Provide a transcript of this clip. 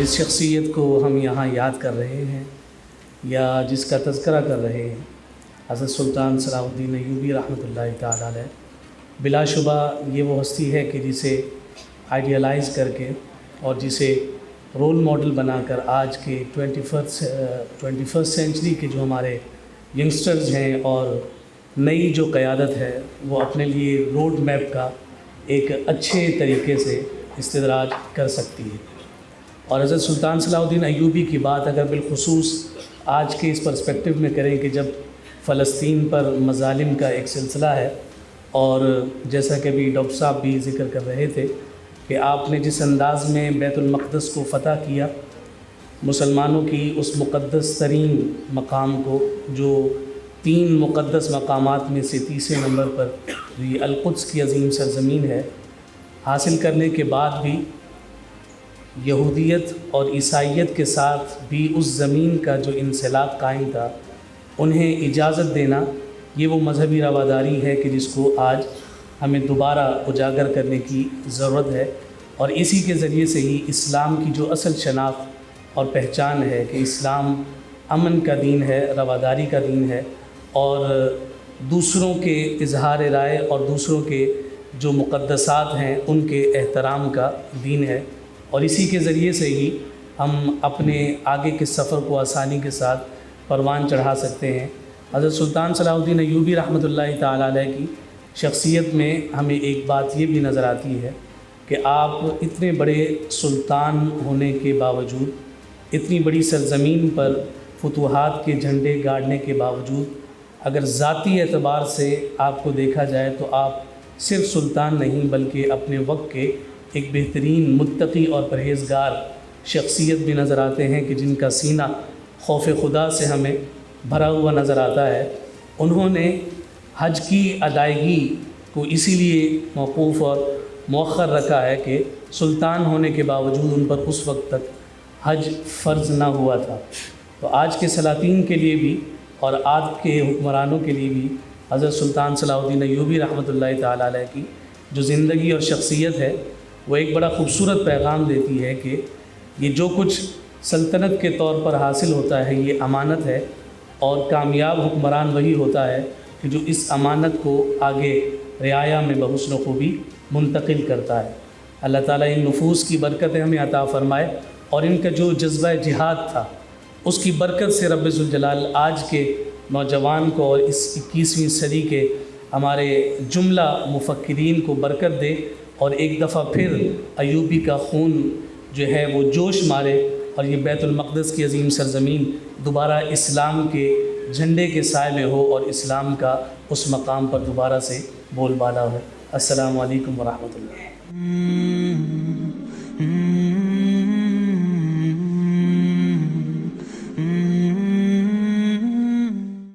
جس شخصیت کو ہم یہاں یاد کر رہے ہیں یا جس کا تذکرہ کر رہے ہیں، حضرت سلطان صلاح الدین ایوبی رحمۃ اللہ تعالیٰ علیہ، بلا شبہ یہ وہ ہستی ہے کہ جسے آئیڈیالائز کر کے اور جسے رول ماڈل بنا کر آج کے 21st سینچری کے جو ہمارے ینگسٹرز ہیں اور نئی جو قیادت ہے وہ اپنے لیے روڈ میپ کا ایک اچھے طریقے سے استدراج کر سکتی ہے۔ اور حضرت سلطان صلاح الدین ایوبی کی بات اگر بالخصوص آج کے اس پرسپیکٹو میں کریں کہ جب فلسطین پر مظالم کا ایک سلسلہ ہے، اور جیسا کہ ابھی ڈاکٹر صاحب بھی ذکر کر رہے تھے کہ آپ نے جس انداز میں بیت المقدس کو فتح کیا، مسلمانوں کی اس مقدس ترین مقام کو جو 3 مقدس مقامات میں سے تیسرے نمبر پر یہ القدس کی عظیم سرزمین ہے، حاصل کرنے کے بعد بھی یہودیت اور عیسائیت کے ساتھ بھی اس زمین کا جو انسلاک قائم تھا انہیں اجازت دینا، یہ وہ مذہبی رواداری ہے کہ جس کو آج ہمیں دوبارہ اجاگر کرنے کی ضرورت ہے، اور اسی کے ذریعے سے ہی اسلام کی جو اصل شناخت اور پہچان ہے کہ اسلام امن کا دین ہے، رواداری کا دین ہے، اور دوسروں کے اظہار رائے اور دوسروں کے جو مقدسات ہیں ان کے احترام کا دین ہے، اور اسی کے ذریعے سے ہی ہم اپنے آگے کے سفر کو آسانی کے ساتھ پروان چڑھا سکتے ہیں۔ حضرت سلطان صلاح الدین ایوبی رحمۃ اللہ تعالیٰ علیہ کی شخصیت میں ہمیں ایک بات یہ بھی نظر آتی ہے کہ آپ اتنے بڑے سلطان ہونے کے باوجود، اتنی بڑی سرزمین پر فتوحات کے جھنڈے گاڑنے کے باوجود، اگر ذاتی اعتبار سے آپ کو دیکھا جائے تو آپ صرف سلطان نہیں بلکہ اپنے وقت کے ایک بہترین متقی اور پرہیزگار شخصیت بھی نظر آتے ہیں کہ جن کا سینہ خوف خدا سے ہمیں بھرا ہوا نظر آتا ہے۔ انہوں نے حج کی ادائیگی کو اسی لیے موقوف اور مؤخر رکھا ہے کہ سلطان ہونے کے باوجود ان پر اس وقت تک حج فرض نہ ہوا تھا۔ تو آج کے سلاطین کے لیے بھی اور آج کے حکمرانوں کے لیے بھی حضرت سلطان صلاح الدین ایوبی رحمۃ اللہ تعالیٰ علیہ کی جو زندگی اور شخصیت ہے وہ ایک بڑا خوبصورت پیغام دیتی ہے کہ یہ جو کچھ سلطنت کے طور پر حاصل ہوتا ہے یہ امانت ہے، اور کامیاب حکمران وہی ہوتا ہے کہ جو اس امانت کو آگے رعایا میں بحسن و خوبی منتقل کرتا ہے۔ اللہ تعالیٰ ان نفوس کی برکتیں ہمیں عطا فرمائے، اور ان کا جو جذبہ جہاد تھا اس کی برکت سے رب ذوالجلال آج کے نوجوان کو اور اس 21ویں صدی کے ہمارے جملہ مفکرین کو برکت دے، اور ایک دفعہ پھر ایوبی کا خون جو ہے وہ جوش مارے، اور یہ بیت المقدس کی عظیم سرزمین دوبارہ اسلام کے جھنڈے کے سائے میں ہو اور اسلام کا اس مقام پر دوبارہ سے بول بالا ہو۔ السلام علیکم ورحمۃ اللہ۔